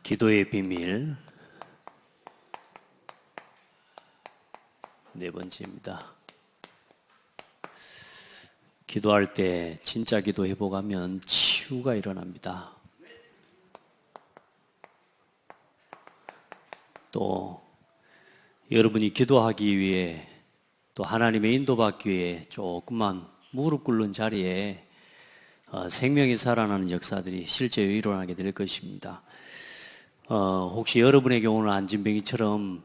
기도의 비밀 네 번째입니다. 기도할 때 진짜 기도해보가면 치유가 일어납니다. 또 여러분이 기도하기 위해 또 하나님의 인도받기 위해 조금만 무릎 꿇는 자리에 생명이 살아나는 역사들이 실제 일어나게 될 것입니다. 혹시 여러분에게 오늘 안진뱅이처럼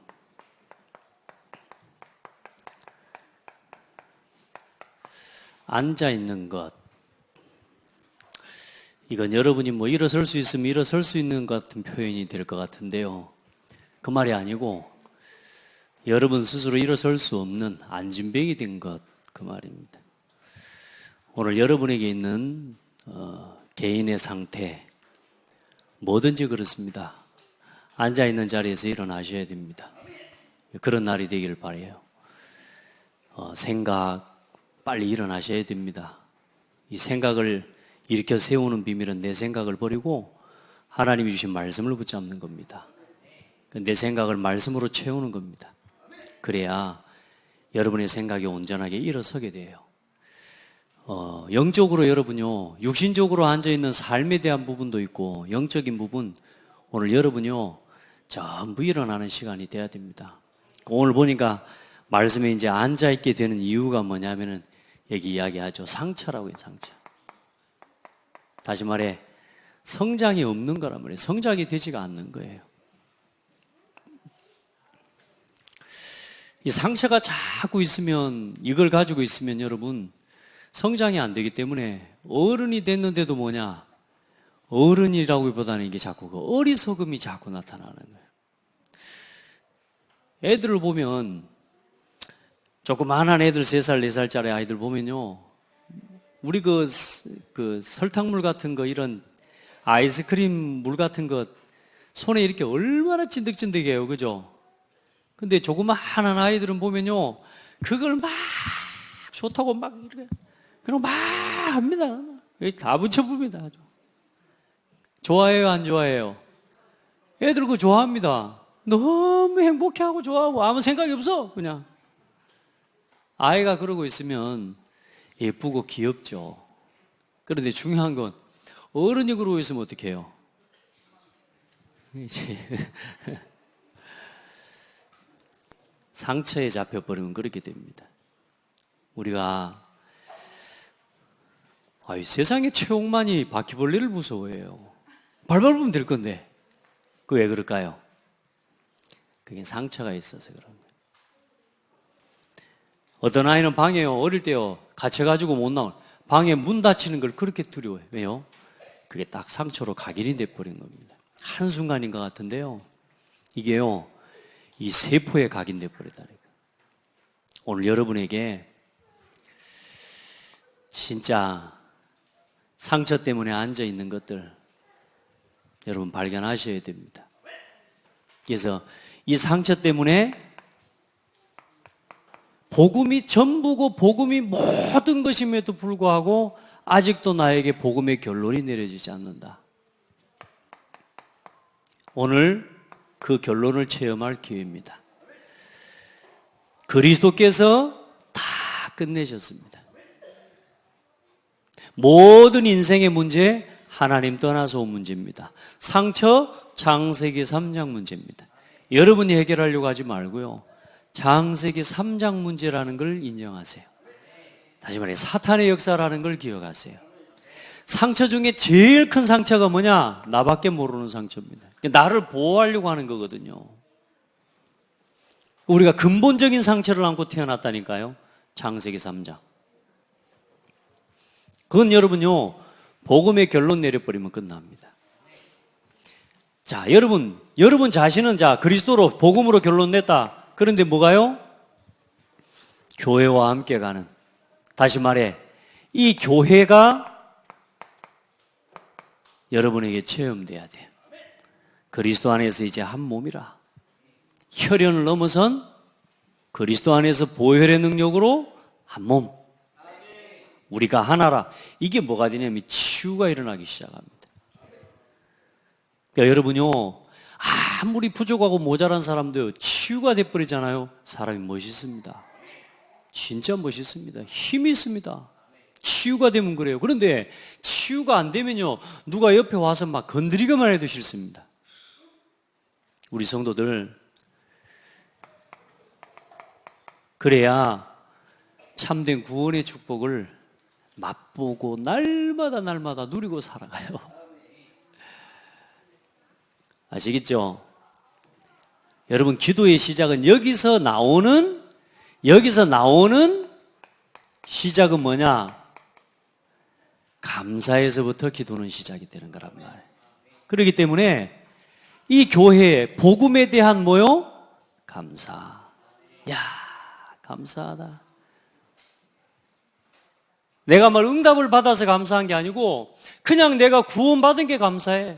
앉아있는 것, 이건 여러분이 뭐 일어설 수 있으면 일어설 수 있는 것 같은 표현이 될 것 같은데요, 그 말이 아니고 여러분 스스로 일어설 수 없는 안진뱅이 된 것, 그 말입니다. 오늘 여러분에게 있는 개인의 상태 뭐든지 그렇습니다. 앉아있는 자리에서 일어나셔야 됩니다. 그런 날이 되기를 바라요. 생각 빨리 일어나셔야 됩니다. 이 생각을 일으켜 세우는 비밀은 내 생각을 버리고 하나님이 주신 말씀을 붙잡는 겁니다. 내 생각을 말씀으로 채우는 겁니다. 그래야 여러분의 생각이 온전하게 일어서게 돼요. 영적으로 여러분요, 육신적으로 앉아있는 삶에 대한 부분도 있고 영적인 부분, 오늘 여러분요 전부 일어나는 시간이 돼야 됩니다. 오늘 보니까 말씀에 이제 앉아있게 되는 이유가 뭐냐면은 여기 이야기하죠. 상처라고 해요, 상처. 다시 말해 성장이 없는 거란 말이에요. 성장이 되지가 않는 거예요. 이 상처가 자꾸 있으면, 이걸 가지고 있으면 여러분 성장이 안 되기 때문에 어른이 됐는데도 뭐냐, 어른이라고보다는 이게 자꾸 그 어리석음이 자꾸 나타나는 거예요. 애들을 보면, 조그만한 애들 3살, 4살짜리 아이들 보면요, 우리 그 설탕물 같은 거, 이런 아이스크림 물 같은 거 손에 이렇게 얼마나 찐득찐득해요, 그죠? 근데 조그만한 아이들은 보면요, 그걸 막 좋다고 막 이렇게 그럼 막 합니다. 다 붙여봅니다. 아주. 좋아해요, 안 좋아해요? 애들 그거 좋아합니다. 너무 행복해하고 좋아하고 아무 생각이 없어. 그냥 아이가 그러고 있으면 예쁘고 귀엽죠. 그런데 중요한 건 어른이 그러고 있으면 어떻게 해요? 상처에 잡혀버리면 그렇게 됩니다. 우리가 세상에 최홍만이 바퀴벌레를 무서워해요. 밟아보면 될 건데 그 왜 그럴까요? 그게 상처가 있어서 그런 거예요. 어떤 아이는 방에요, 어릴 때요, 갇혀가지고 못 나온, 방에 문 닫히는 걸 그렇게 두려워해요. 왜요? 그게 딱 상처로 각인이 돼버린 겁니다. 한순간인 것 같은데요, 이게요 이 세포에 각인돼 버리다니까. 오늘 여러분에게 진짜 상처 때문에 앉아 있는 것들 여러분 발견하셔야 됩니다. 그래서 이 상처 때문에 복음이 전부고 복음이 모든 것임에도 불구하고 아직도 나에게 복음의 결론이 내려지지 않는다. 오늘 그 결론을 체험할 기회입니다. 그리스도께서 다 끝내셨습니다. 모든 인생의 문제, 하나님 떠나서 온 문제입니다. 상처, 창세기 3장 문제입니다. 여러분이 해결하려고 하지 말고요, 창세기 3장 문제라는 걸 인정하세요. 다시 말해 사탄의 역사라는 걸 기억하세요. 상처 중에 제일 큰 상처가 뭐냐? 나밖에 모르는 상처입니다. 나를 보호하려고 하는 거거든요. 우리가 근본적인 상처를 안고 태어났다니까요. 창세기 3장. 그건 여러분요, 복음의 결론 내려버리면 끝납니다. 자, 여러분 자신은 그리스도로 복음으로 결론 냈다. 그런데 뭐가요? 교회와 함께 가는, 다시 말해 이 교회가 여러분에게 체험돼야 돼요. 그리스도 안에서 이제 한 몸이라. 혈연을 넘어선 그리스도 안에서 보혈의 능력으로 한 몸. 우리가 하나라. 이게 뭐가 되냐면 치유가 일어나기 시작합니다. 그러니까 여러분요, 아무리 부족하고 모자란 사람도 치유가 돼버리잖아요. 사람이 멋있습니다. 진짜 멋있습니다. 힘이 있습니다. 치유가 되면 그래요. 그런데 치유가 안 되면요, 누가 옆에 와서 막 건드리기만 해도 싫습니다. 우리 성도들, 그래야 참된 구원의 축복을 맛보고 날마다 누리고 살아가요. 아시겠죠? 여러분, 기도의 시작은 여기서 나오는 시작은 뭐냐? 감사에서부터 기도는 시작이 되는 거란 말이에요. 그렇기 때문에 이 교회의 복음에 대한 뭐요? 감사. 야, 감사하다. 내가 말 응답을 받아서 감사한 게 아니고 그냥 내가 구원받은 게 감사해.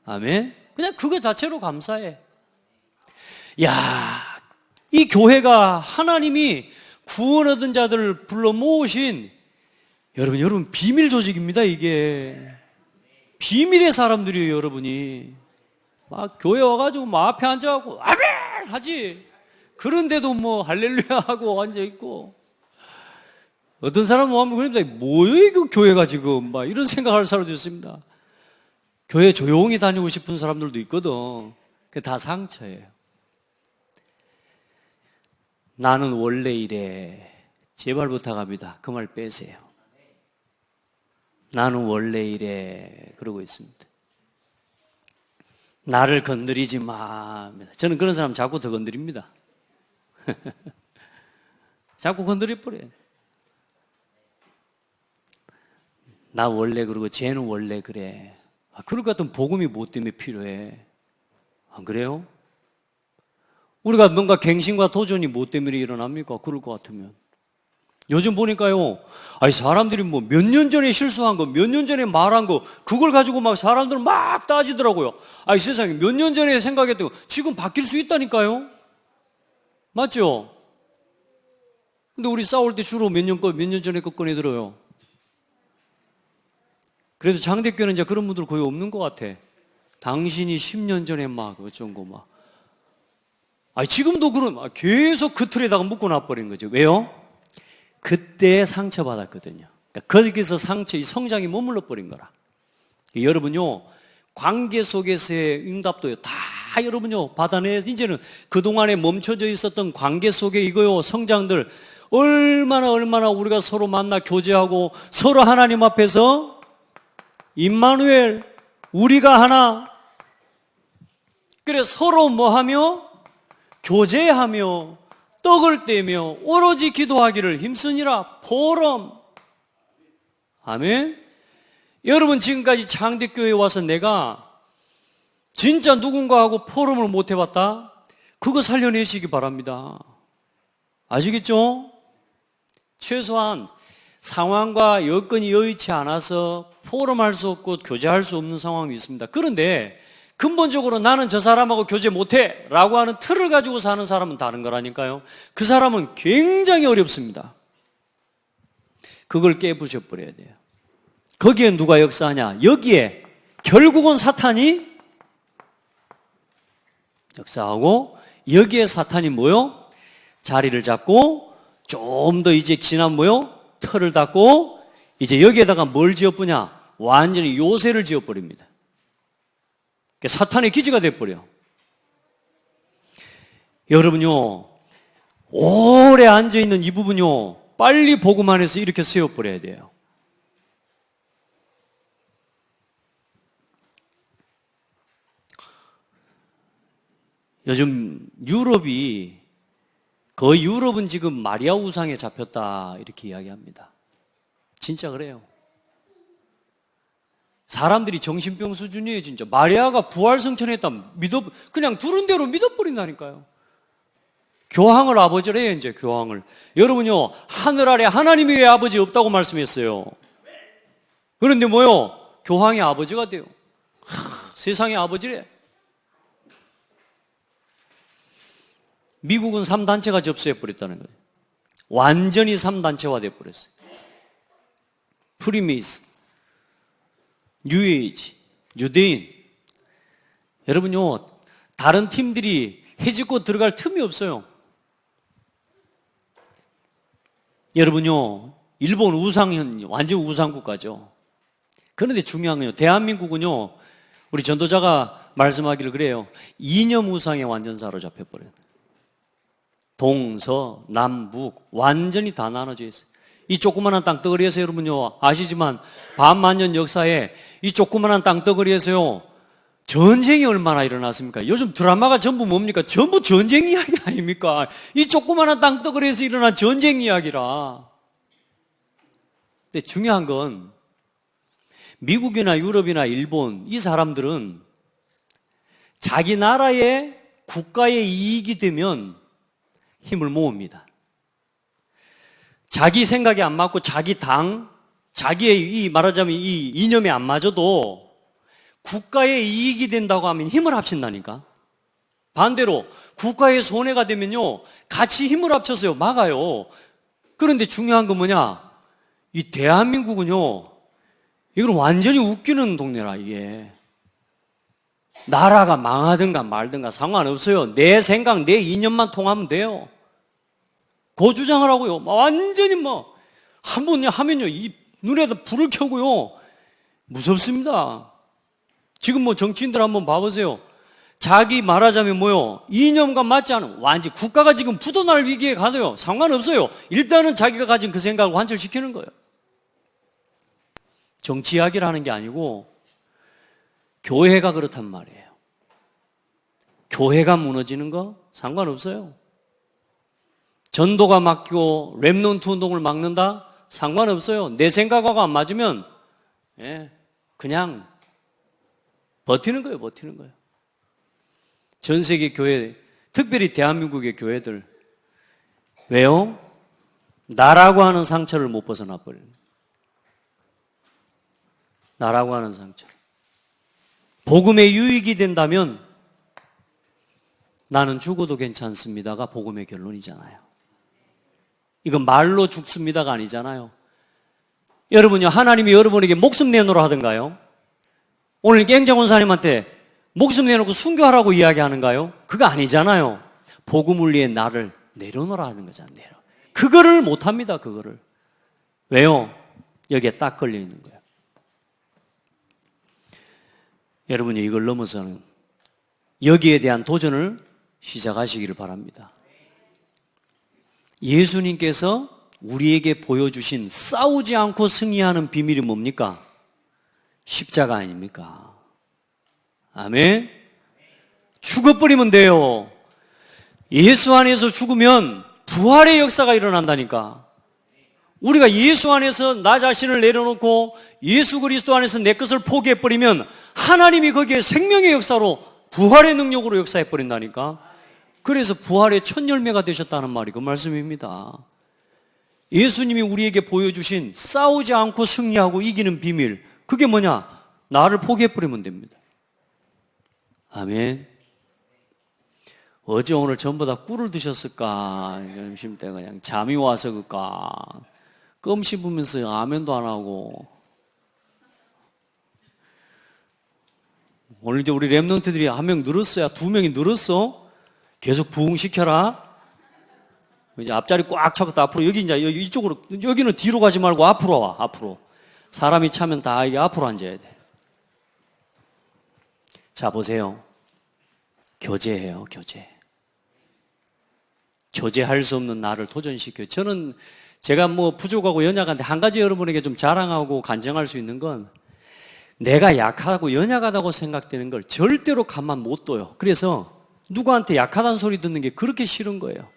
아멘. 그냥 그거 자체로 감사해. 야, 이 교회가 하나님이 구원 얻은 자들을 불러 모으신 여러분 비밀 조직입니다. 이게 비밀의 사람들이에요. 여러분이 막 교회 와가지고 막 앞에 앉아갖고 아멘 하지. 그런데도 뭐 할렐루야 하고 앉아 있고, 어떤 사람은 하면 그럽니다. 뭐예요 이거 교회가 지금, 막 이런 생각할 사람도 있습니다. 교회 조용히 다니고 싶은 사람들도 있거든. 그게 다 상처예요. 나는 원래 이래. 제발 부탁합니다. 그 말 빼세요. 나는 원래 이래. 그러고 있습니다. 나를 건드리지 마. 저는 그런 사람 자꾸 더 건드립니다. 자꾸 건드려버려요. 나 원래 그러고 쟤는 원래 그래. 그럴 것 같으면 복음이 뭐 때문에 필요해? 안 그래요? 우리가 뭔가 갱신과 도전이 뭐 때문에 일어납니까? 그럴 것 같으면. 요즘 보니까요, 아니 사람들이 뭐 몇 년 전에 실수한 거, 몇 년 전에 말한 거, 그걸 가지고 막 사람들은 막 따지더라고요. 아니 세상에 몇 년 전에 생각했던 거 지금 바뀔 수 있다니까요? 맞죠? 근데 우리 싸울 때 주로 몇 년 전에 거 꺼내 들어요. 그래도 장대교는 이제 그런 분들 거의 없는 것 같아. 당신이 10년 전에 막 어쩐 거 막. 아니 지금도 계속 그 틀에다가 묶어놔버린 거죠. 왜요? 그때 상처받았거든요. 그러니까 거기서 이 성장이 머물러 버린 거라. 여러분요, 관계 속에서의 응답도요, 다 여러분요, 받아내. 이제는 그동안에 멈춰져 있었던 관계 속에 이거요, 성장들, 얼마나 우리가 서로 만나 교제하고 서로 하나님 앞에서 임마누엘, 우리가 하나. 그래 서로 뭐하며? 교제하며 떡을 떼며 오로지 기도하기를 힘쓰니라. 포럼. 아멘. 여러분 지금까지 장대교회에 와서 내가 진짜 누군가하고 포럼을 못 해봤다? 그거 살려내시기 바랍니다. 아시겠죠? 최소한 상황과 여건이 여의치 않아서 포럼할 수 없고 교제할 수 없는 상황이 있습니다. 그런데 근본적으로 나는 저 사람하고 교제 못해 라고 하는 틀을 가지고 사는 사람은 다른 거라니까요. 그 사람은 굉장히 어렵습니다. 그걸 깨부셔버려야 돼요. 거기에 누가 역사하냐? 여기에 결국은 사탄이 역사하고, 여기에 사탄이 뭐요? 자리를 잡고 좀 더 이제 지난 뭐요? 틀을 닫고 이제 여기에다가 뭘 지어버냐? 완전히 요새를 지어버립니다. 사탄의 기지가 돼버려. 여러분요, 오래 앉아있는 이 부분요, 빨리 복음 안에서 이렇게 세워버려야 돼요. 요즘 거의 유럽은 지금 마리아 우상에 잡혔다 이렇게 이야기합니다. 진짜 그래요. 사람들이 정신병 수준이에요. 진짜 마리아가 부활승천했다 그냥 두른 대로 믿어버린다니까요. 교황을 아버지를 해요. 이제 교황을. 여러분요, 하늘 아래 하나님이 왜 아버지 없다고 말씀했어요? 그런데 뭐요? 교황이 아버지가 돼요. 세상의 아버지래. 미국은 3단체가 접수해버렸다는 거예요. 완전히 3단체화 돼버렸어요. 프리메이슨, 뉴에이지, 유대인, 여러분요, 다른 팀들이 해집고 들어갈 틈이 없어요. 여러분요, 일본 완전 우상 국가죠. 그런데 중요한 건요, 대한민국은요, 우리 전도자가 말씀하기를 그래요. 이념 우상에 완전 사로잡혀버려요. 동서, 남북, 완전히 다 나눠져 있어요. 이 조그만한 땅덩어리에서 여러분요, 아시지만 반만년 역사에 이 조그만한 땅덩어리에서요, 전쟁이 얼마나 일어났습니까? 요즘 드라마가 전부 뭡니까? 전부 전쟁 이야기 아닙니까? 이 조그만한 땅덩어리에서 일어난 전쟁 이야기라. 근데 중요한 건 미국이나 유럽이나 일본 이 사람들은 자기 나라의 국가의 이익이 되면 힘을 모읍니다. 자기 생각에 안 맞고 자기 당, 자기의 말하자면 이 이념에 안 맞아도 국가의 이익이 된다고 하면 힘을 합친다니까. 반대로 국가의 손해가 되면요, 같이 힘을 합쳐서요, 막아요. 그런데 중요한 건 뭐냐? 이 대한민국은요, 이건 완전히 웃기는 동네라, 이게. 나라가 망하든가 말든가 상관없어요. 내 생각, 내 이념만 통하면 돼요. 그 주장을 하고요. 완전히 한 번 하면요, 이 눈에다 불을 켜고요. 무섭습니다. 지금 정치인들 한번 봐보세요. 자기 말하자면 이념과 맞지 않은, 완전 국가가 지금 부도날 위기에 가도요, 상관없어요. 일단은 자기가 가진 그 생각을 관철시키는 거예요. 정치 이야기를 하는 게 아니고 교회가 그렇단 말이에요. 교회가 무너지는 거 상관없어요. 전도가 막히고 렘넌트 운동을 막는다? 상관없어요. 내 생각하고 안 맞으면 그냥 버티는 거예요. 버티는 거예요. 전 세계 교회, 특별히 대한민국의 교회들, 왜요? 나라고 하는 상처를 못 벗어나 버려요. 나라고 하는 상처. 복음의 유익이 된다면 나는 죽어도 괜찮습니다가 복음의 결론이잖아요. 이건 말로 죽습니다가 아니잖아요. 여러분요, 하나님이 여러분에게 목숨 내놓으라 하던가요? 오늘 갱정원사님한테 목숨 내놓고 순교하라고 이야기하는가요? 그거 아니잖아요. 복음을 위해 나를 내려놓으라 하는 거잖아요. 그거를 못합니다. 그거를. 왜요? 여기에 딱 걸려 있는 거예요. 여러분이 이걸 넘어서는 여기에 대한 도전을 시작하시기를 바랍니다. 예수님께서 우리에게 보여주신 싸우지 않고 승리하는 비밀이 뭡니까? 십자가 아닙니까? 아멘? 죽어버리면 돼요. 예수 안에서 죽으면 부활의 역사가 일어난다니까. 우리가 예수 안에서 나 자신을 내려놓고 예수 그리스도 안에서 내 것을 포기해버리면 하나님이 거기에 생명의 역사로 부활의 능력으로 역사해버린다니까. 그래서 부활의 첫 열매가 되셨다는 말이 그 말씀입니다. 예수님이 우리에게 보여주신 싸우지 않고 승리하고 이기는 비밀, 그게 뭐냐? 나를 포기해버리면 됩니다. 아멘. 어제 오늘 전부 다 꿀을 드셨을까? 점심때 그냥 잠이 와서 그럴까? 껌 씹으면서 아멘도 안 하고. 오늘 이제 우리 랩런트들이 한 명 늘었어야, 두 명이 늘었어? 계속 부흥시켜라. 이제 앞자리 꽉 차고 앞으로 여기 이제 이쪽으로, 여기는 뒤로 가지 말고 앞으로 와, 앞으로. 사람이 차면 다 이게 앞으로 앉아야 돼. 자, 보세요. 교제해요, 교제. 교제할 수 없는 나를 도전시켜요. 저는 제가 부족하고 연약한데 한 가지 여러분에게 좀 자랑하고 간증할 수 있는 건 내가 약하고 연약하다고 생각되는 걸 절대로 가만 못 둬요. 그래서 누구한테 약하다는 소리 듣는 게 그렇게 싫은 거예요.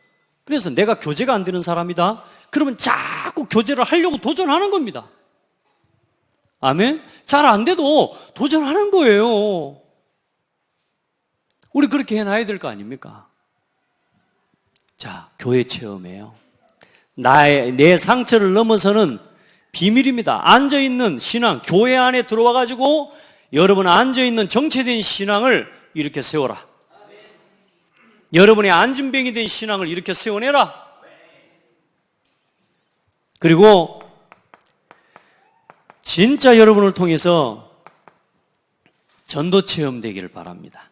그래서 내가 교제가 안 되는 사람이다? 그러면 자꾸 교제를 하려고 도전하는 겁니다. 아멘? 잘 안 돼도 도전하는 거예요. 우리 그렇게 해놔야 될 거 아닙니까? 자, 교회 체험이에요. 내 상처를 넘어서는 비밀입니다. 앉아있는 신앙, 교회 안에 들어와가지고 여러분 앉아있는 정체된 신앙을 이렇게 세워라. 여러분의 안진뱅이 된 신앙을 이렇게 세워내라. 그리고 진짜 여러분을 통해서 전도 체험 되기를 바랍니다.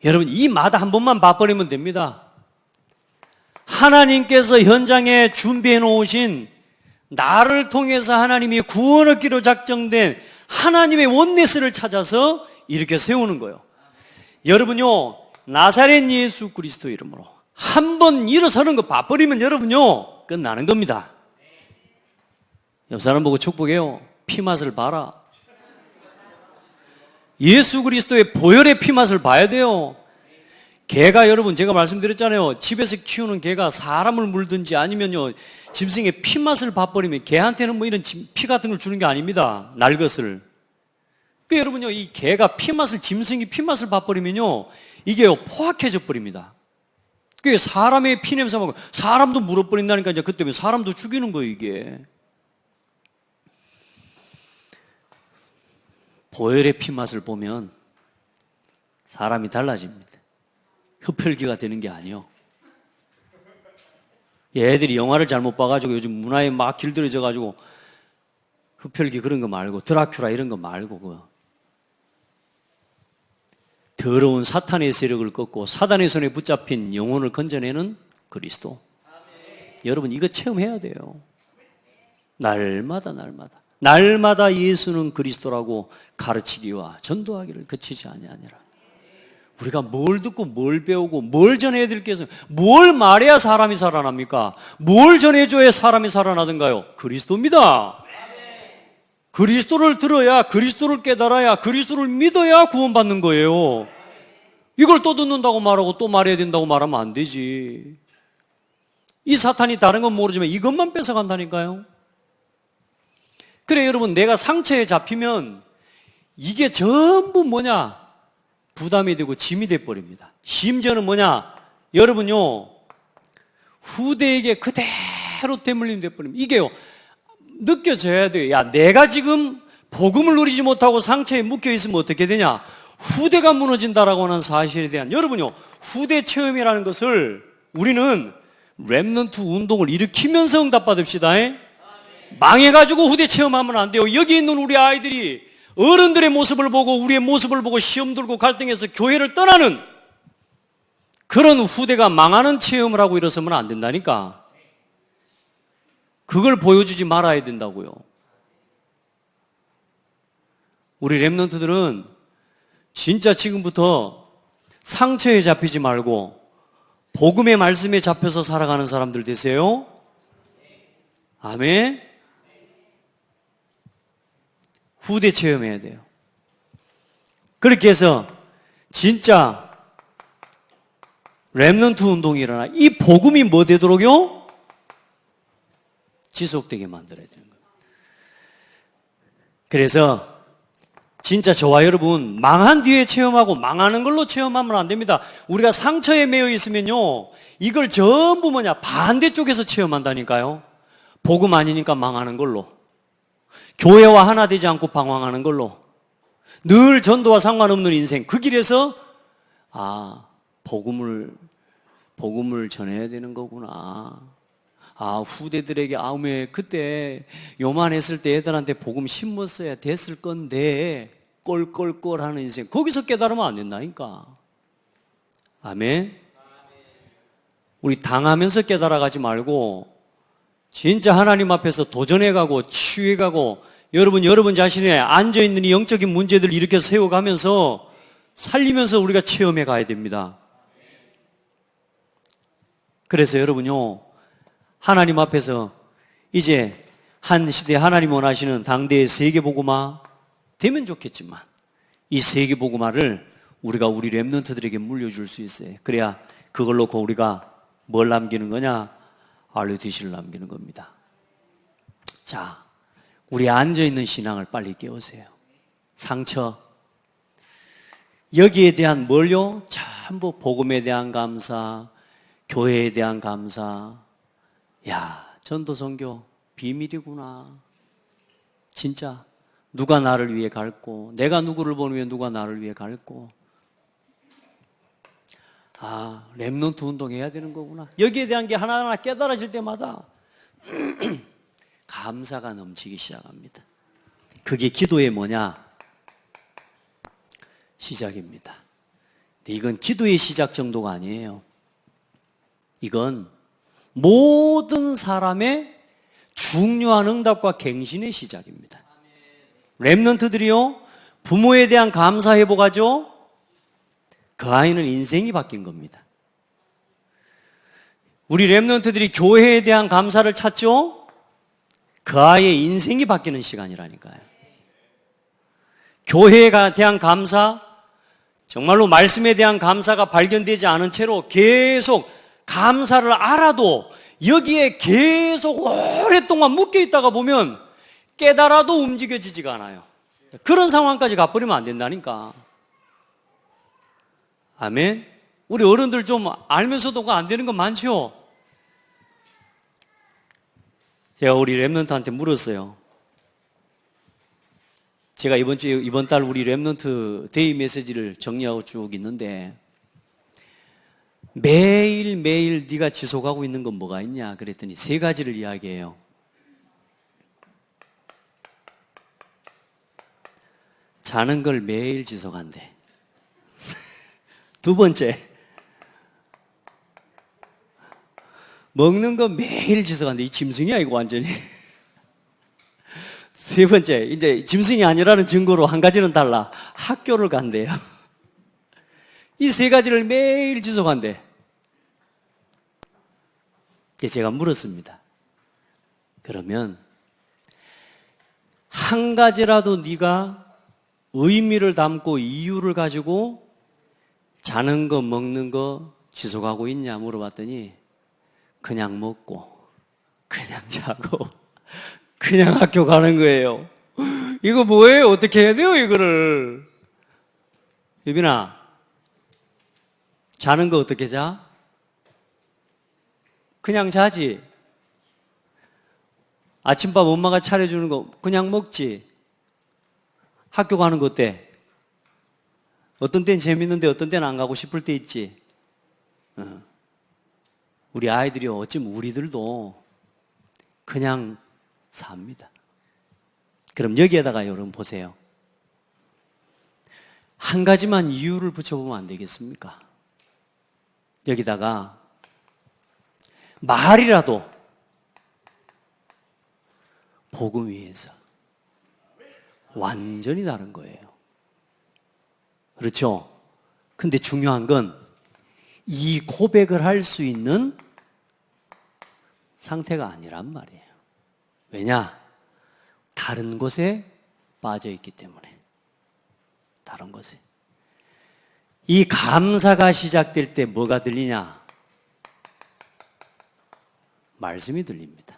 여러분, 이 마다 한 번만 봐버리면 됩니다. 하나님께서 현장에 준비해 놓으신 나를 통해서 하나님이 구원 얻기로 작정된 하나님의 원내스를 찾아서 이렇게 세우는 거예요. 여러분요, 나사렛 예수 그리스도 이름으로 한 번 일어서는 거 봐버리면 여러분요, 끝나는 겁니다. 옆 사람 보고 축복해요. 피맛을 봐라. 예수 그리스도의 보혈의 피맛을 봐야 돼요. 개가, 여러분 제가 말씀드렸잖아요. 집에서 키우는 개가 사람을 물든지 아니면요 짐승의 피맛을 봐버리면 개한테는 뭐 이런 피 같은 걸 주는 게 아닙니다. 날 것을. 그 여러분요, 이 개가 피맛을, 짐승이 피맛을 봐버리면요 이게 포악해져 버립니다. 그게 사람의 피냄새 맡고 사람도 물어버린다니까. 이제 그때면 사람도 죽이는 거예요. 이게 보혈의 피맛을 보면 사람이 달라집니다. 흡혈귀가 되는 게 아니에요. 애들이 영화를 잘못 봐가지고 요즘 문화에 막 길들여져가지고 흡혈귀 그런 거 말고 드라큘라 이런 거 말고 그거. 더러운 사탄의 세력을 꺾고 사단의 손에 붙잡힌 영혼을 건져내는 그리스도. 여러분 이거 체험해야 돼요. 날마다 예수는 그리스도라고 가르치기와 전도하기를 그치지 아니하니라. 우리가 뭘 듣고 뭘 배우고 뭘 전해야 될 게 있어요. 뭘 말해야 사람이 살아납니까? 뭘 전해줘야 사람이 살아나든가요? 그리스도입니다. 그리스도를 들어야, 그리스도를 깨달아야, 그리스도를 믿어야 구원받는 거예요. 이걸 또 듣는다고 말하고 또 말해야 된다고 말하면 안 되지. 이 사탄이 다른 건 모르지만 이것만 뺏어간다니까요. 그래 여러분, 내가 상처에 잡히면 이게 전부 뭐냐? 부담이 되고 짐이 돼버립니다. 심지어는 뭐냐? 여러분요, 후대에게 그대로 대물림 돼버립니다. 이게요, 느껴져야 돼요. 야, 내가 지금 복음을 누리지 못하고 상처에 묶여있으면 어떻게 되냐? 후대가 무너진다라고 하는 사실에 대한, 여러분요, 후대 체험이라는 것을 우리는 렘넌트 운동을 일으키면서 응답받읍시다. 망해가지고 후대 체험하면 안 돼요. 여기 있는 우리 아이들이 어른들의 모습을 보고 우리의 모습을 보고 시험 들고 갈등해서 교회를 떠나는 그런 후대가 망하는 체험을 하고 일어서면 안 된다니까. 그걸 보여주지 말아야 된다고요. 우리 렘넌트들은 진짜 지금부터 상처에 잡히지 말고 복음의 말씀에 잡혀서 살아가는 사람들 되세요. 아멘. 후대 체험해야 돼요. 그렇게 해서 진짜 렘넌트 운동이 일어나. 이 복음이 뭐 되도록요? 지속되게 만들어야 되는 거예요. 그래서 진짜 저와 여러분, 망한 뒤에 체험하고 망하는 걸로 체험하면 안 됩니다. 우리가 상처에 매여 있으면요, 이걸 전부 반대쪽에서 체험한다니까요. 복음 아니니까 망하는 걸로, 교회와 하나 되지 않고 방황하는 걸로, 늘 전도와 상관없는 인생, 그 길에서 복음을 전해야 되는 거구나. 후대들에게 왜 그때 요만했을 때 애들한테 복음 심었어야 됐을 건데 꼴꼴꼴 하는 인생, 거기서 깨달으면 안 된다니까. 아멘. 우리 당하면서 깨달아가지 말고 진짜 하나님 앞에서 도전해가고 치유해가고, 여러분 자신의 앉아있는 이 영적인 문제들을 이렇게 세워가면서 살리면서 우리가 체험해 가야 됩니다. 그래서 여러분요, 하나님 앞에서 이제 한 시대 하나님 원하시는 당대의 세계복음화 되면 좋겠지만, 이 세계복음화를 우리가 우리 렘넌트들에게 물려줄 수 있어요. 그래야 그걸 놓고 우리가 뭘 남기는 거냐? RUTC를 남기는 겁니다. 자, 우리 앉아있는 신앙을 빨리 깨우세요. 상처, 여기에 대한 뭘요? 전부 복음에 대한 감사, 교회에 대한 감사. 야, 전도 선교 비밀이구나. 진짜 누가 나를 위해 갈고, 내가 누구를 보면 누가 나를 위해 갈고. 렘넌트 운동해야 되는 거구나. 여기에 대한 게 하나하나 깨달아질 때마다 감사가 넘치기 시작합니다. 그게 기도의 뭐냐? 시작입니다. 이건 기도의 시작 정도가 아니에요. 이건 모든 사람의 중요한 응답과 갱신의 시작입니다. 렘넌트들이요, 부모에 대한 감사 회복하죠. 그 아이는 인생이 바뀐 겁니다. 우리 렘넌트들이 교회에 대한 감사를 찾죠. 그 아이의 인생이 바뀌는 시간이라니까요. 교회에 대한 감사, 정말로 말씀에 대한 감사가 발견되지 않은 채로 계속 감사를 알아도 여기에 계속 오랫동안 묶여 있다가 보면 깨달아도 움직여지지가 않아요. 그런 상황까지 가버리면 안 된다니까. 아멘. 우리 어른들 좀 알면서도 안 되는 거 많죠? 제가 우리 렘넌트한테 물었어요. 제가 이번 달 우리 렘넌트 데이 메시지를 정리하고 쭉 있는데, 매일매일 네가 지속하고 있는 건 뭐가 있냐 그랬더니 3가지를 이야기해요. 자는 걸 매일 지속한대. 2번째, 먹는 거 매일 지속한대. 이 짐승이야 이거 완전히. 3번째, 이제 짐승이 아니라는 증거로 한 가지는 달라. 학교를 간대요. 이 3가지를 매일 지속한대. 제가 물었습니다. 그러면 한 가지라도 네가 의미를 담고 이유를 가지고 자는 거 먹는 거 지속하고 있냐 물어봤더니 그냥 먹고 그냥 자고 그냥 학교 가는 거예요. 이거 뭐예요? 어떻게 해야 돼요 이거를? 유빈아, 자는 거 어떻게 자? 그냥 자지. 아침밥 엄마가 차려주는 거 그냥 먹지. 학교 가는 거 어때? 어떤 때는 재밌는데 어떤 때는 안 가고 싶을 때 있지. 우리 아이들이 어쩌면 우리들도 그냥 삽니다. 그럼 여기에다가 여러분 보세요. 한 가지만 이유를 붙여보면 안 되겠습니까? 여기다가 말이라도 복음 위에서 완전히 다른 거예요. 그렇죠? 근데 중요한 건 이 고백을 할 수 있는 상태가 아니란 말이에요. 왜냐? 다른 곳에 빠져 있기 때문에. 다른 곳에. 이 감사가 시작될 때 뭐가 들리냐? 말씀이 들립니다.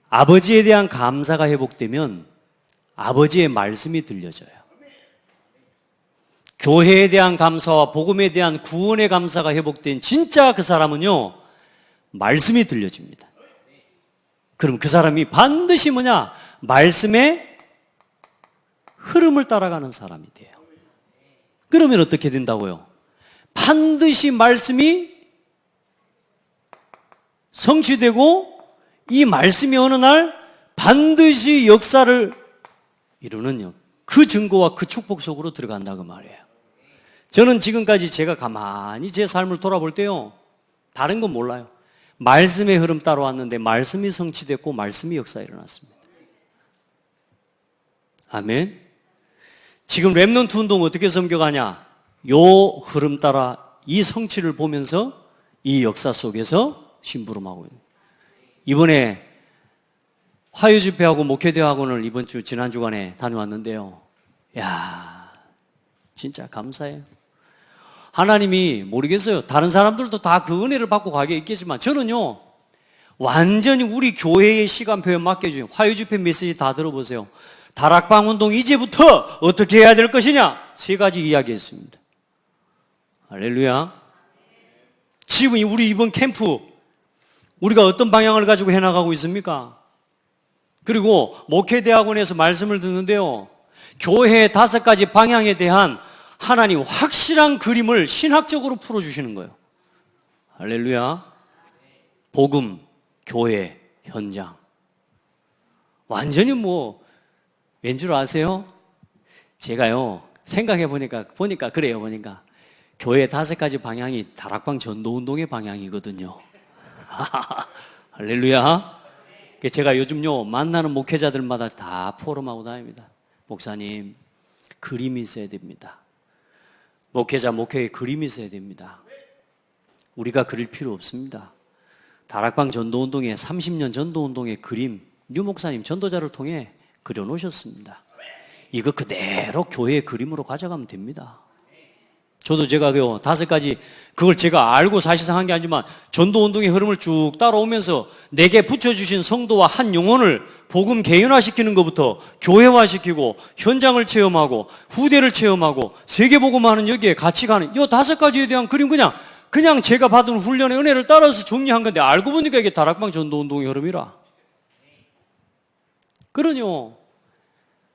아버지에 대한 감사가 회복되면 아버지의 말씀이 들려져요. 교회에 대한 감사와 복음에 대한 구원의 감사가 회복된 진짜 그 사람은요, 말씀이 들려집니다. 그럼 그 사람이 반드시 뭐냐? 말씀의 흐름을 따라가는 사람이 돼요. 그러면 어떻게 된다고요? 반드시 말씀이 성취되고 이 말씀이 어느 날 반드시 역사를 이루는 그 증거와 그 축복 속으로 들어간다 그 말이에요. 저는 지금까지 제가 가만히 제 삶을 돌아볼 때요, 다른 건 몰라요. 말씀의 흐름 따라왔는데 말씀이 성취됐고 말씀이 역사에 일어났습니다. 아멘. 지금 렘넌트 운동 어떻게 섬겨가냐? 요 흐름 따라 이 성취를 보면서 이 역사 속에서 심부름하고 있는. 이번에 화요집회하고 목회대학원을 이번 주 지난 주간에 다녀왔는데요. 야, 진짜 감사해요. 하나님이 모르겠어요. 다른 사람들도 다 그 은혜를 받고 가게 있겠지만 저는요, 완전히 우리 교회의 시간표에 맡겨주신 화요집회 메시지 다 들어보세요. 다락방 운동 이제부터 어떻게 해야 될 것이냐? 3가지 이야기했습니다. 할렐루야. 지금 우리 이번 캠프 우리가 어떤 방향을 가지고 해나가고 있습니까? 그리고 목회대학원에서 말씀을 듣는데요, 교회의 5가지 방향에 대한 하나님 확실한 그림을 신학적으로 풀어주시는 거예요. 할렐루야. 복음, 교회, 현장. 완전히 왠 줄 아세요? 제가요, 생각해 보니까 그래요. 보니까 교회 5가지 방향이 다락방 전도운동의 방향이거든요. 할렐루야. 제가 요즘요 만나는 목회자들마다 다 포럼하고 다닙니다. 목사님, 그림이 있어야 됩니다. 목회에 그림이 있어야 됩니다. 우리가 그릴 필요 없습니다. 다락방 전도운동의 30년 전도운동의 그림, 류 목사님 전도자를 통해 그려놓으셨습니다. 이거 그대로 교회의 그림으로 가져가면 됩니다. 저도 제가 5가지 그걸 제가 알고 사실상 한 게 아니지만 전도운동의 흐름을 쭉 따라오면서 내게 붙여주신 성도와 한 영혼을 복음 개인화시키는 것부터 교회화시키고 현장을 체험하고 후대를 체험하고 세계복음화하는 여기에 같이 가는 이 5가지에 대한 그림 그냥 제가 받은 훈련의 은혜를 따라서 정리한 건데 알고 보니까 이게 다락방 전도운동의 흐름이라. 그러뇨.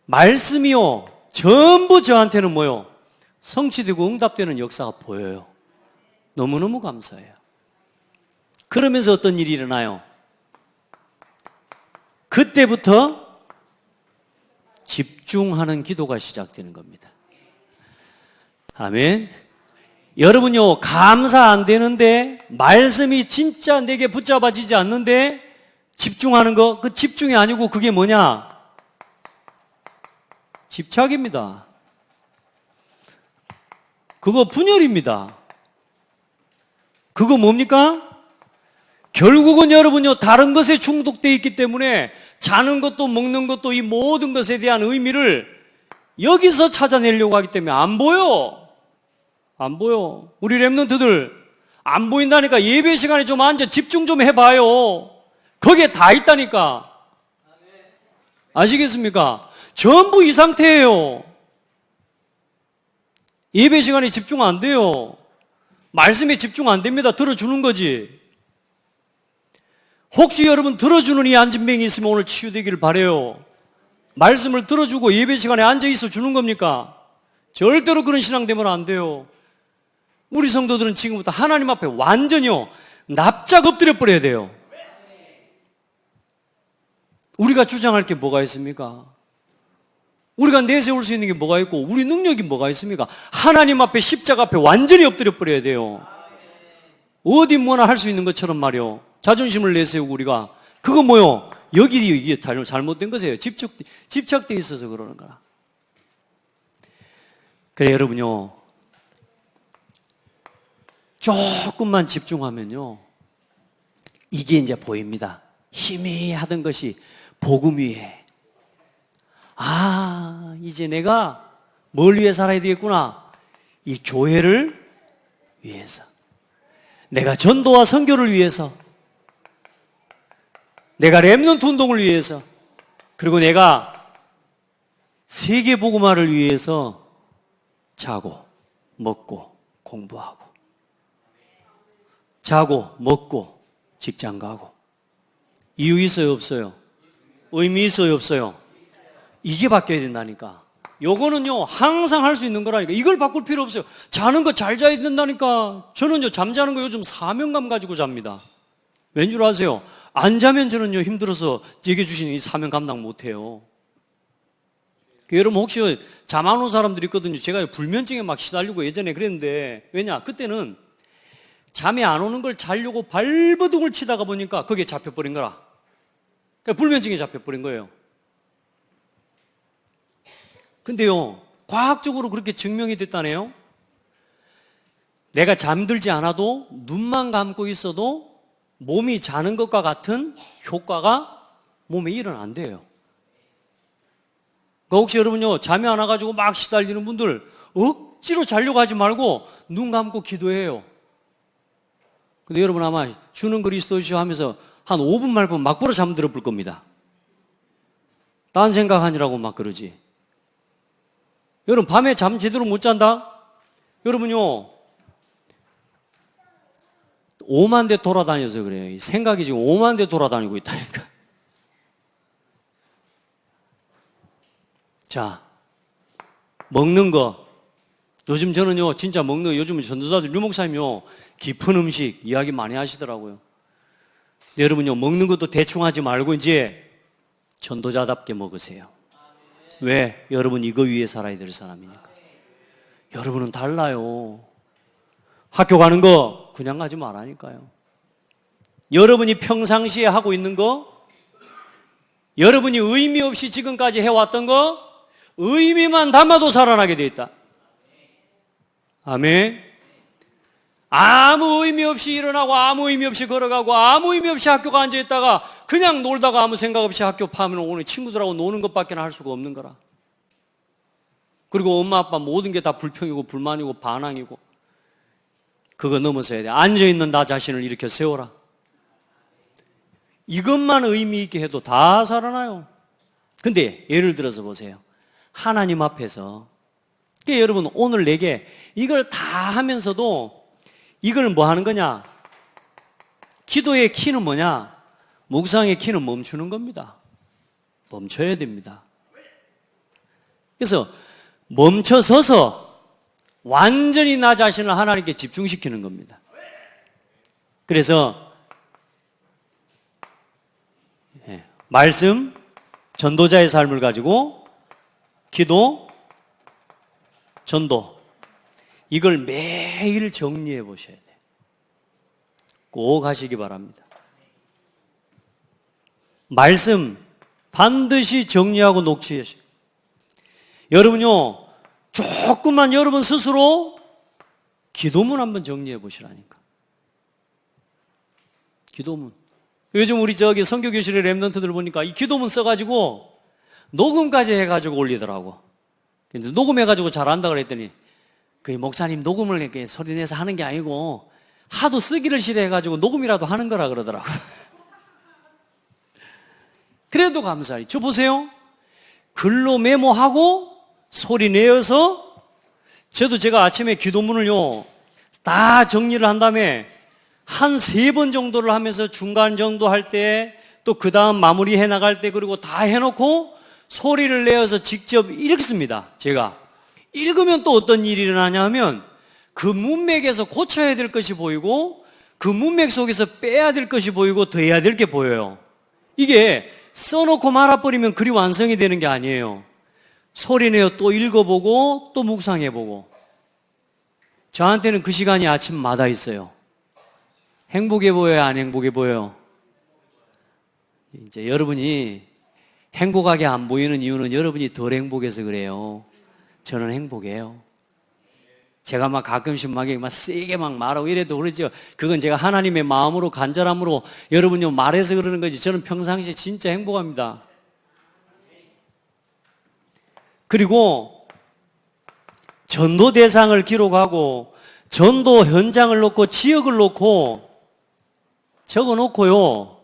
말씀이요. 전부 저한테는 뭐요? 성취되고 응답되는 역사가 보여요. 너무너무 감사해요. 그러면서 어떤 일이 일어나요? 그때부터 집중하는 기도가 시작되는 겁니다. 아멘. 여러분요, 감사 안 되는데 말씀이 진짜 내게 붙잡아지지 않는데 집중하는 거, 그 집중이 아니고 그게 뭐냐? 집착입니다. 그거 분열입니다. 그거 뭡니까? 결국은 여러분요, 다른 것에 중독되어 있기 때문에 자는 것도 먹는 것도 이 모든 것에 대한 의미를 여기서 찾아내려고 하기 때문에 안 보여. 우리 렘넌트들 안 보인다니까. 예배 시간에 좀 앉아 집중 좀 해봐요. 거기에 다 있다니까. 아시겠습니까? 전부 이 상태예요. 예배 시간에 집중 안 돼요. 말씀에 집중 안 됩니다. 들어주는 거지. 혹시 여러분 들어주는 이 안진뱅이 있으면 오늘 치유되기를 바라요. 말씀을 들어주고 예배 시간에 앉아있어 주는 겁니까? 절대로 그런 신앙 되면 안 돼요. 우리 성도들은 지금부터 하나님 앞에 완전히요 납작 엎드려 버려야 돼요. 우리가 주장할 게 뭐가 있습니까? 우리가 내세울 수 있는 게 뭐가 있고 우리 능력이 뭐가 있습니까? 하나님 앞에 십자가 앞에 완전히 엎드려 버려야 돼요. 어디 뭐나 할 수 있는 것처럼 말이요. 자존심을 내세우고 우리가 그거 뭐요? 이게 잘못된 것이에요. 집착돼 있어서 그러는 거라. 그래 여러분요. 조금만 집중하면요. 이게 이제 보입니다. 희미하던 것이 복음 위에. 아, 이제 내가 뭘 위해 살아야 되겠구나. 이 교회를 위해서. 내가 전도와 선교를 위해서. 내가 렘넌트 운동을 위해서. 그리고 내가 세계 복음화를 위해서 자고, 먹고, 공부하고. 자고, 먹고, 직장 가고. 이유 있어요, 없어요? 의미 있어요, 없어요? 이게 바뀌어야 된다니까. 요거는요, 항상 할 수 있는 거라니까. 이걸 바꿀 필요 없어요. 자는 거 잘 자야 된다니까. 저는요, 잠자는 거 요즘 사명감 가지고 잡니다. 왠 줄 아세요? 안 자면 저는요, 힘들어서 얘기해 주시는 이 사명 감당 못 해요. 여러분, 혹시 잠 안 온 사람들이 있거든요. 제가 불면증에 막 시달리고 예전에 그랬는데, 왜냐? 그때는 잠이 안 오는 걸 자려고 발버둥을 치다가 보니까 거기에 잡혀버린 거라. 그러니까 불면증에 잡혀버린 거예요. 근데요, 과학적으로 그렇게 증명이 됐다네요. 내가 잠들지 않아도 눈만 감고 있어도 몸이 자는 것과 같은 효과가 몸에 일어난대요. 그러니까 혹시 여러분요, 잠이 안 와가지고 막 시달리는 분들 억지로 자려고 하지 말고 눈 감고 기도해요. 근데 여러분 아마 주는 그리스도시여 하면서 한 5분 말고 막 보러 잠들어 볼 겁니다. 딴 생각하느라고 막 그러지. 여러분 밤에 잠 제대로 못 잔다? 여러분요 5만 대 돌아다녀서 그래요. 생각이 지금 5만 대 돌아다니고 있다니까. 자, 먹는 거. 요즘 저는요 진짜 먹는 거, 요즘은 전도자들 유목사님요 깊은 음식 이야기 많이 하시더라고요. 여러분요 먹는 것도 대충 하지 말고 이제 전도자답게 먹으세요. 왜? 여러분 이거 위해 살아야 될 사람이니까. 여러분은 달라요. 학교 가는 거 그냥 가지 말라니까요. 여러분이 평상시에 하고 있는 거, 여러분이 의미 없이 지금까지 해왔던 거, 의미만 담아도 살아나게 돼 있다. 아멘. 아무 의미 없이 일어나고 아무 의미 없이 걸어가고 아무 의미 없이 학교가 앉아있다가 그냥 놀다가 아무 생각 없이 학교 파면 오늘 친구들하고 노는 것밖에 할 수가 없는 거라. 그리고 엄마 아빠 모든 게 다 불평이고 불만이고 반항이고, 그거 넘어서야 돼. 앉아있는 나 자신을 이렇게 세워라. 이것만 의미 있게 해도 다 살아나요. 근데 예를 들어서 보세요. 하나님 앞에서, 그러니까 여러분 오늘 내게 이걸 다 하면서도 이걸 뭐 하는 거냐? 기도의 키는 뭐냐? 묵상의 키는 멈추는 겁니다. 멈춰야 됩니다. 그래서 멈춰서서 완전히 나 자신을 하나님께 집중시키는 겁니다. 그래서 말씀, 전도자의 삶을 가지고 기도, 전도, 이걸 매일 정리해 보셔야 돼요. 꼭 하시기 바랍니다. 말씀 반드시 정리하고 녹취하시고, 여러분요 조금만 여러분 스스로 기도문 한번 정리해 보시라니까. 기도문. 요즘 우리 저기 선교교실의 랩런트들 보니까 이 기도문 써가지고 녹음까지 해가지고 올리더라고. 근데 녹음해가지고 잘한다 그랬더니, 그 목사님 녹음을 이렇게 소리내서 하는 게 아니고 하도 쓰기를 싫어해가지고 녹음이라도 하는 거라 그러더라고. 그래도 감사해요. 저 보세요. 글로 메모하고 소리 내어서, 저도 제가 아침에 기도문을요 다 정리를 한 다음에 한 3번 정도를 하면서 중간 정도 할 때, 또 그 다음 마무리 해 나갈 때, 그리고 다 해놓고 소리를 내어서 직접 읽습니다. 제가 읽으면 또 어떤 일이 일어나냐 하면, 그 문맥에서 고쳐야 될 것이 보이고 그 문맥 속에서 빼야 될 것이 보이고 더 해야 될 게 보여요. 이게 써놓고 말아버리면 글이 완성이 되는 게 아니에요. 소리내어 또 읽어보고 또 묵상해보고. 저한테는 그 시간이 아침마다 있어요. 행복해 보여요, 안 행복해 보여요? 이제 여러분이 행복하게 안 보이는 이유는 여러분이 덜 행복해서 그래요. 저는 행복해요. 제가 막 가끔씩 막 세게 막 말하고 이래도 그러죠. 그건 제가 하나님의 마음으로, 간절함으로 여러분이 말해서 그러는 거지. 저는 평상시에 진짜 행복합니다. 그리고 전도 대상을 기록하고 전도 현장을 놓고 지역을 놓고 적어 놓고요,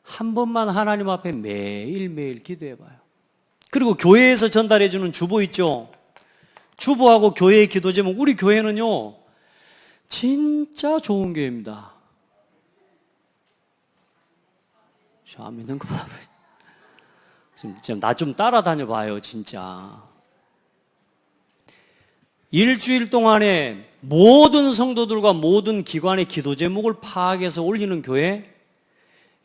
한 번만 하나님 앞에 매일매일 기도해봐요. 그리고 교회에서 전달해주는 주보 있죠. 주보하고 교회의 기도 제목, 우리 교회는요 진짜 좋은 교회입니다. 저 안 믿는 거 봐요. 지금 나 좀 따라다녀 봐요. 진짜 일주일 동안에 모든 성도들과 모든 기관의 기도 제목을 파악해서 올리는 교회,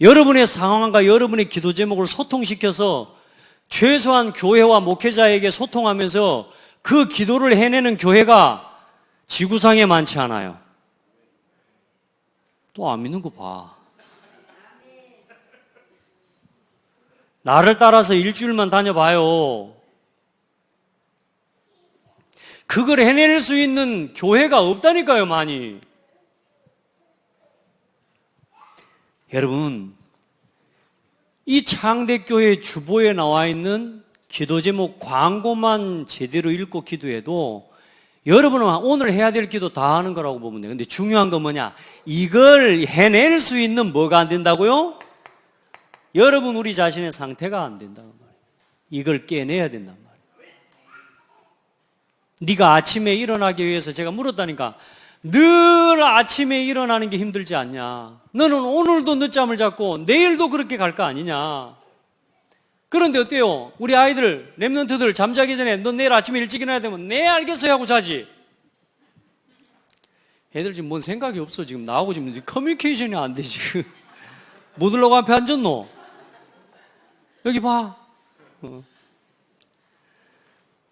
여러분의 상황과 여러분의 기도 제목을 소통시켜서 최소한 교회와 목회자에게 소통하면서 그 기도를 해내는 교회가 지구상에 많지 않아요. 또 안 믿는 거 봐. 나를 따라서 일주일만 다녀봐요. 그걸 해낼 수 있는 교회가 없다니까요, 많이. 여러분, 이 창대교회 주보에 나와 있는 기도 제목 광고만 제대로 읽고 기도해도 여러분은 오늘 해야 될 기도 다 하는 거라고 보면 돼요. 근데 중요한 건 뭐냐? 이걸 해낼 수 있는 뭐가 안 된다고요? 여러분 우리 자신의 상태가 안 된다는 말이에요. 이걸 깨내야 된단 말이에요. 네가 아침에 일어나기 위해서, 제가 물었다니까, 늘 아침에 일어나는 게 힘들지 않냐? 너는 오늘도 늦잠을 잤고 내일도 그렇게 갈 거 아니냐? 그런데 어때요? 우리 아이들, 랩런트들 잠자기 전에 너 내일 아침에 일찍 일어나야 되면 네 알겠어요 하고 자지. 애들 지금 뭔 생각이 없어. 지금 나하고 지금 커뮤니케이션이 안 돼. 지금 뭐 들라고 앞에 앉았노? 여기 봐.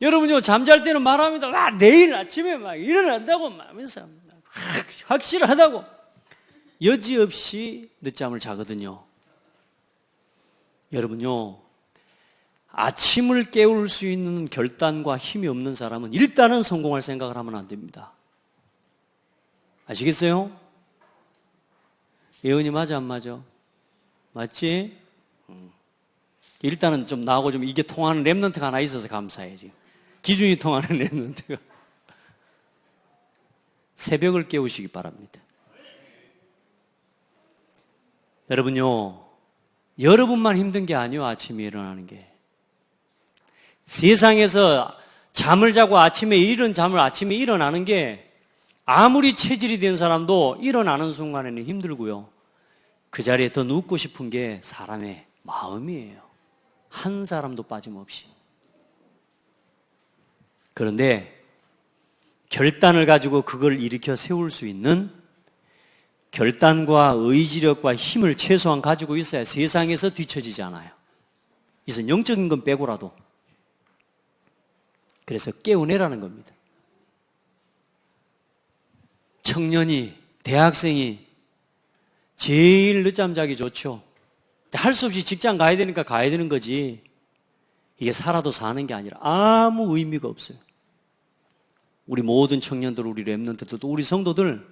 여러분요, 잠잘 때는 말합니다. 와, 내일 아침에 막 일어난다고 하면서 확실하다고 여지없이 늦잠을 자거든요. 여러분요, 아침을 깨울 수 있는 결단과 힘이 없는 사람은 일단은 성공할 생각을 하면 안 됩니다. 아시겠어요? 예언이 맞아, 안 맞아? 맞지? 일단은 좀 나하고 좀 이게 통하는 랩런트가 하나 있어서 감사해, 지금. 기준이 통하는 랩런트가. 새벽을 깨우시기 바랍니다. 여러분요, 여러분만 힘든 게 아니에요, 아침에 일어나는 게. 세상에서 잠을 자고 아침에 이른 잠을 아침에 일어나는 게 아무리 체질이 된 사람도 일어나는 순간에는 힘들고요. 그 자리에 더 눕고 싶은 게 사람의 마음이에요. 한 사람도 빠짐없이. 그런데 결단을 가지고 그걸 일으켜 세울 수 있는 결단과 의지력과 힘을 최소한 가지고 있어야 세상에서 뒤처지지 않아요. 이것은 영적인 건 빼고라도. 그래서 깨우내라는 겁니다. 청년이, 대학생이 제일 늦잠 자기 좋죠. 할 수 없이 직장 가야 되니까 가야 되는 거지. 이게 살아도 사는 게 아니라 아무 의미가 없어요. 우리 모든 청년들, 우리 랩런트들, 또 우리 성도들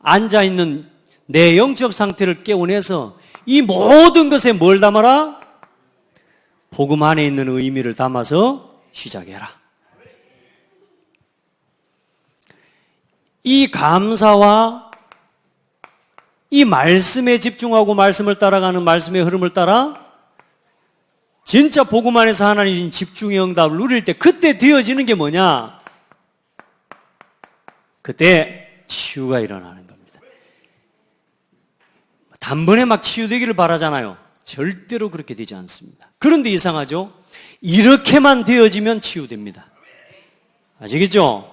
앉아있는 내 영적 상태를 깨워내서 이 모든 것에 뭘 담아라? 복음 안에 있는 의미를 담아서 시작해라. 이 감사와 이 말씀에 집중하고 말씀을 따라가는 말씀의 흐름을 따라 진짜 복음 안에서 하나님 집중의 응답을 누릴 때 그때 되어지는 게 뭐냐? 그때 치유가 일어나는 겁니다. 단번에 막 치유되기를 바라잖아요. 절대로 그렇게 되지 않습니다. 그런데 이상하죠? 이렇게만 되어지면 치유됩니다. 아시겠죠?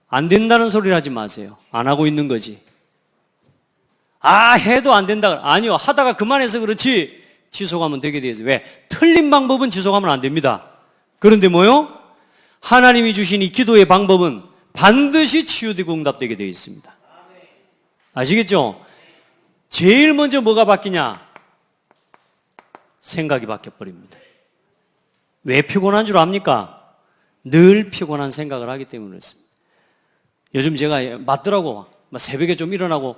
안 된다는 소리를 하지 마세요. 안 하고 있는 거지. 아, 해도 안 된다. 아니요. 하다가 그만해서 그렇지. 지속하면 되게 되어서. 왜? 틀린 방법은 지속하면 안 됩니다. 그런데 뭐요? 하나님이 주신 이 기도의 방법은 반드시 치유되고 응답되게 되어 있습니다. 아시겠죠? 제일 먼저 뭐가 바뀌냐? 생각이 바뀌어버립니다. 왜 피곤한 줄 압니까? 늘 피곤한 생각을 하기 때문에 그렇습니다. 요즘 제가 맞더라고. 새벽에 좀 일어나고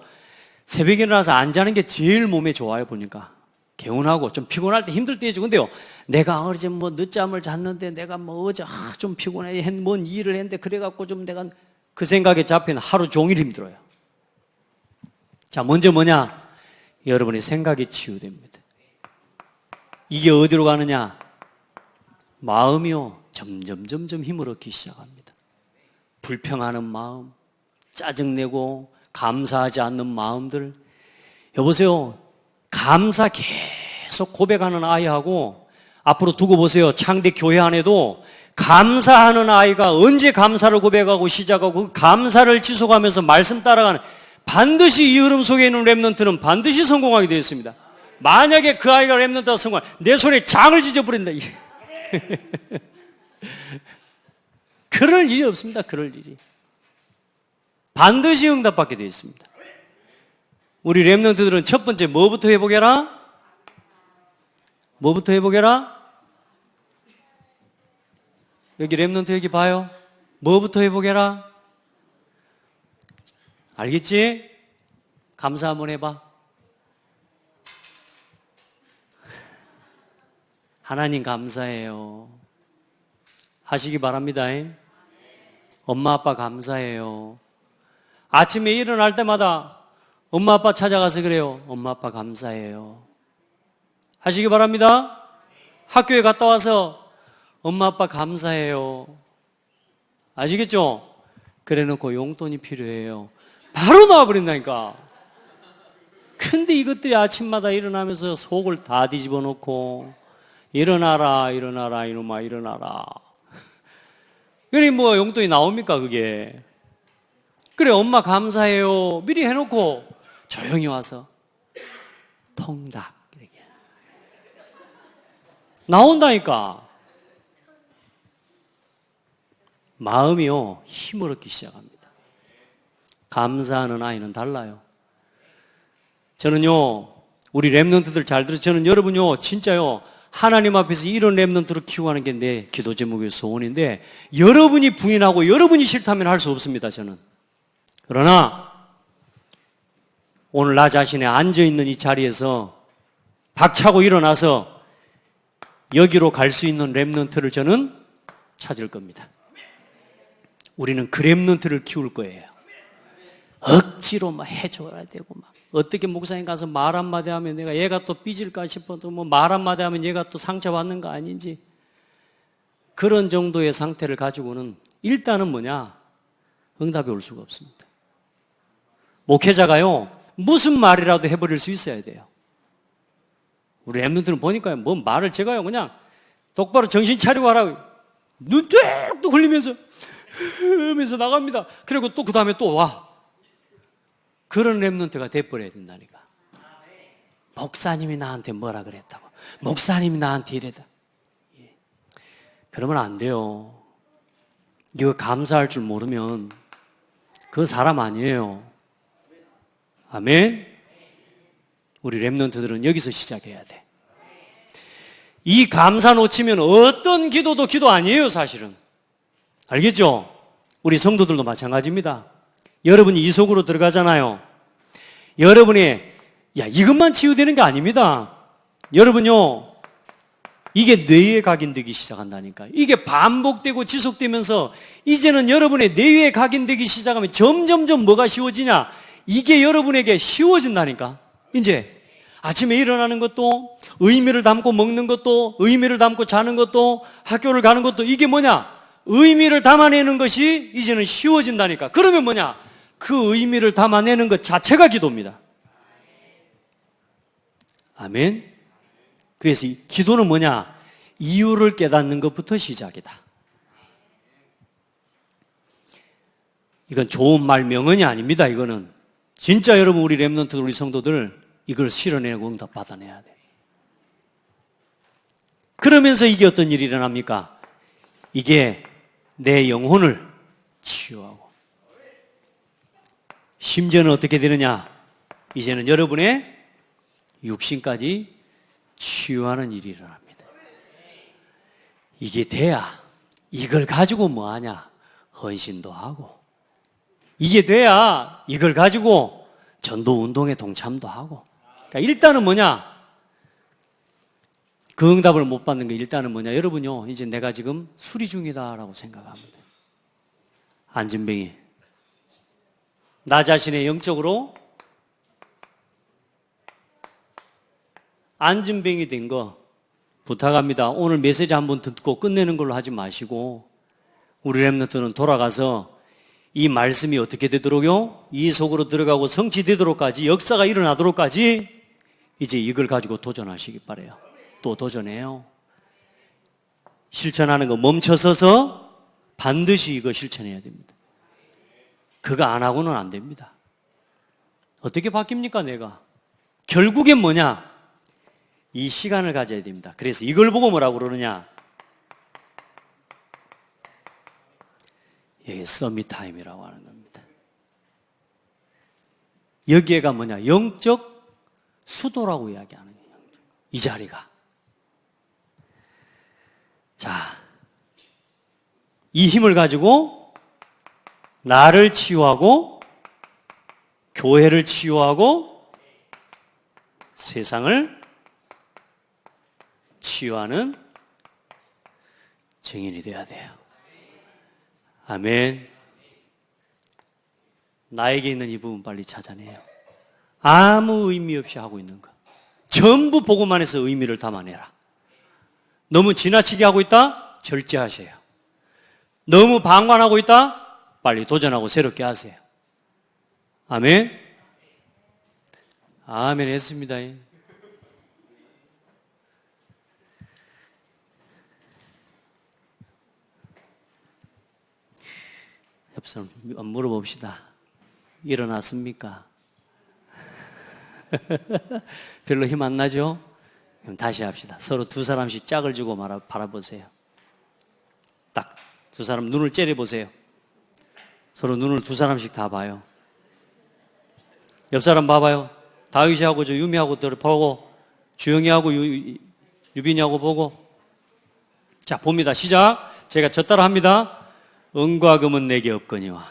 새벽에 일어나서 안 자는 게 제일 몸에 좋아요, 보니까. 개운하고 좀 피곤할 때 힘들 때죠. 근데요, 내가 어제 뭐 늦잠을 잤는데 내가 뭐 어제 좀 피곤해. 뭔 일을 했는데 그래갖고 좀 내가 그 생각에 잡히는 하루 종일 힘들어요. 자, 먼저 뭐냐? 여러분의 생각이 치유됩니다. 이게 어디로 가느냐? 마음이요, 점점 힘을 얻기 시작합니다. 불평하는 마음, 짜증내고 감사하지 않는 마음들. 여보세요, 감사 계속 고백하는 아이하고 앞으로 두고 보세요. 창대 교회 안에도 감사하는 아이가 언제 감사를 고백하고 시작하고 그 감사를 지속하면서 말씀 따라가는, 반드시 이 흐름 속에 있는 랩런트는 반드시 성공하게 되어 있습니다. 만약에 그 아이가 랩런트가 성공하면 내 손에 장을 찢어버린다. 그럴 일이 없습니다. 그럴 일이. 반드시 응답받게 되어 있습니다. 우리 랩런트들은 첫 번째 뭐부터 회복해라? 뭐부터 회복해라? 여기 랩런트 여기 봐요. 뭐부터 회복해라? 알겠지? 감사 한번 해봐. 하나님 감사해요. 하시기 바랍니다. 엄마 아빠 감사해요. 아침에 일어날 때마다 엄마 아빠 찾아가서 그래요. 엄마 아빠 감사해요. 하시기 바랍니다. 학교에 갔다 와서 엄마 아빠 감사해요. 아시겠죠? 그래 놓고 용돈이 필요해요. 바로 나와버린다니까. 근데 이것들이 아침마다 일어나면서 속을 다 뒤집어 놓고 일어나라 일어나라 이놈아 일어나라. 그래 뭐 용돈이 나옵니까 그게. 그래 엄마 감사해요 미리 해놓고 조용히 와서 통닭 이렇게 나온다니까. 마음이요, 힘을 얻기 시작합니다. 감사하는 아이는 달라요. 저는요, 우리 랩런트들 잘 들으세요. 저는 여러분요, 진짜요, 하나님 앞에서 이런 랩런트를 키워가는 게 내 기도 제목의 소원인데, 여러분이 부인하고 여러분이 싫다면 할 수 없습니다, 저는. 그러나, 오늘 나 자신의 앉아있는 이 자리에서 박차고 일어나서 여기로 갈 수 있는 랩런트를 저는 찾을 겁니다. 우리는 그 랩런트를 키울 거예요. 억지로 막 해줘야 되고, 막. 어떻게 목사님 가서 말 한마디 하면 내가 얘가 또 삐질까 싶어도 뭐 말 한마디 하면 얘가 또 상처받는 거 아닌지. 그런 정도의 상태를 가지고는 일단은 뭐냐? 응답이 올 수가 없습니다. 목회자가요, 무슨 말이라도 해버릴 수 있어야 돼요. 우리 랩런트는 보니까요, 뭐 말을 제가요, 그냥 똑바로 정신 차리고 하라고. 눈 뚝뚝 흘리면서, 하면서 나갑니다. 그리고 또 그 다음에 또 와. 그런 랩런트가 돼버려야 된다니까. 목사님이 나한테 뭐라 그랬다고. 목사님이 나한테 이래다. 그러면 안 돼요. 이거 감사할 줄 모르면 그 사람 아니에요. 아멘? 우리 랩런트들은 여기서 시작해야 돼. 이 감사 놓치면 어떤 기도도 기도 아니에요, 사실은. 알겠죠? 우리 성도들도 마찬가지입니다. 여러분이 이 속으로 들어가잖아요. 여러분이 이것만 치유되는 게 아닙니다. 여러분요, 이게 뇌에 각인되기 시작한다니까. 이게 반복되고 지속되면서 이제는 여러분의 뇌에 각인되기 시작하면 점점점 뭐가 쉬워지냐? 이게 여러분에게 쉬워진다니까. 이제 아침에 일어나는 것도, 의미를 담고 먹는 것도, 의미를 담고 자는 것도, 학교를 가는 것도, 이게 뭐냐? 의미를 담아내는 것이 이제는 쉬워진다니까. 그러면 뭐냐? 그 의미를 담아내는 것 자체가 기도입니다. 아멘. 그래서 기도는 뭐냐? 이유를 깨닫는 것부터 시작이다. 이건 좋은 말 명언이 아닙니다. 이거는 진짜 여러분, 우리 랩런트, 우리 성도들 이걸 실현내고 응답 받아내야 돼. 그러면서 이게 어떤 일이 일어납니까? 이게 내 영혼을 치유하고, 심지어는 어떻게 되느냐? 이제는 여러분의 육신까지 치유하는 일이 일어납니다. 이게 돼야 이걸 가지고 뭐 하냐? 헌신도 하고. 이게 돼야 이걸 가지고 전도 운동에 동참도 하고. 그러니까 일단은 뭐냐? 그 응답을 못 받는 게 일단은 뭐냐? 여러분요, 이제 내가 지금 수리 중이다라고 생각합니다. 안진뱅이. 나 자신의 영적으로 안진뱅이 된 거 부탁합니다. 오늘 메시지 한번 듣고 끝내는 걸로 하지 마시고, 우리 랩런트는 돌아가서 이 말씀이 어떻게 되도록요? 이 속으로 들어가고 성취되도록까지, 역사가 일어나도록까지 이제 이걸 가지고 도전하시기 바라요. 또 도전해요. 실천하는 거 멈춰서서 반드시 이거 실천해야 됩니다. 그거 안 하고는 안 됩니다. 어떻게 바뀝니까, 내가? 결국엔 뭐냐? 이 시간을 가져야 됩니다. 그래서 이걸 보고 뭐라고 그러느냐? 이게 서밋 타임이라고 하는 겁니다. 여기에가 뭐냐? 영적 수도라고 이야기하는 거예요. 이 자리가. 자, 이 힘을 가지고 나를 치유하고, 교회를 치유하고, 세상을 치유하는 증인이 되어야 돼요. 아멘. 나에게 있는 이 부분 빨리 찾아내요. 아무 의미 없이 하고 있는 거 전부 보고만 해서 의미를 담아내라. 너무 지나치게 하고 있다? 절제하세요. 너무 방관하고 있다? 빨리 도전하고 새롭게 하세요. 아멘. 아멘 했습니다. 옆 사람 물어봅시다. 일어났습니까? 별로 힘 안 나죠? 그럼 다시 합시다. 서로 두 사람씩 짝을 주고 바라보세요. 딱 두 사람 눈을 째려보세요. 서로 눈을 두 사람씩 다 봐요. 옆 사람 봐봐요. 다윗이하고 저 유미하고 보고, 주영이하고 유빈이하고 보고. 자, 봅니다. 시작. 제가 저 따라 합니다. 은과 금은 내게 없거니와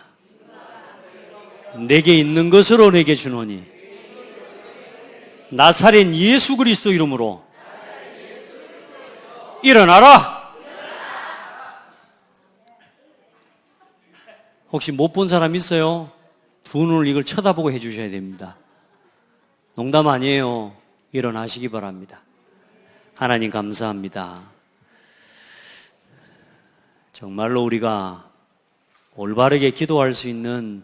내게 있는 것으로 내게 주노니 나사렛 예수 그리스도 이름으로 일어나라. 혹시 못 본 사람 있어요? 두 눈을 이걸 쳐다보고 해주셔야 됩니다. 농담 아니에요. 일어나시기 바랍니다. 하나님 감사합니다. 정말로 우리가 올바르게 기도할 수 있는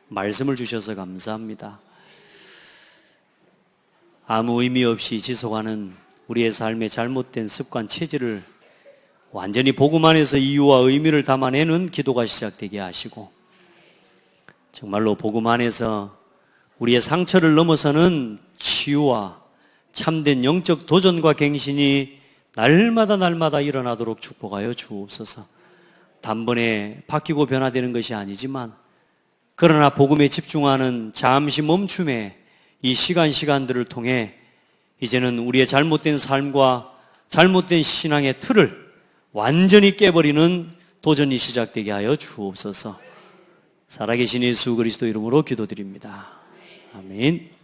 말씀을 주셔서 감사합니다. 아무 의미 없이 지속하는 우리의 삶의 잘못된 습관, 체질을 완전히 복음 안에서 이유와 의미를 담아내는 기도가 시작되게 하시고, 정말로 복음 안에서 우리의 상처를 넘어서는 치유와 참된 영적 도전과 갱신이 날마다 일어나도록 축복하여 주옵소서. 단번에 바뀌고 변화되는 것이 아니지만, 그러나 복음에 집중하는 잠시 멈춤의 이 시간들을 통해 이제는 우리의 잘못된 삶과 잘못된 신앙의 틀을 완전히 깨버리는 도전이 시작되게 하여 주옵소서. 살아계신 예수 그리스도 이름으로 기도드립니다. 아멘.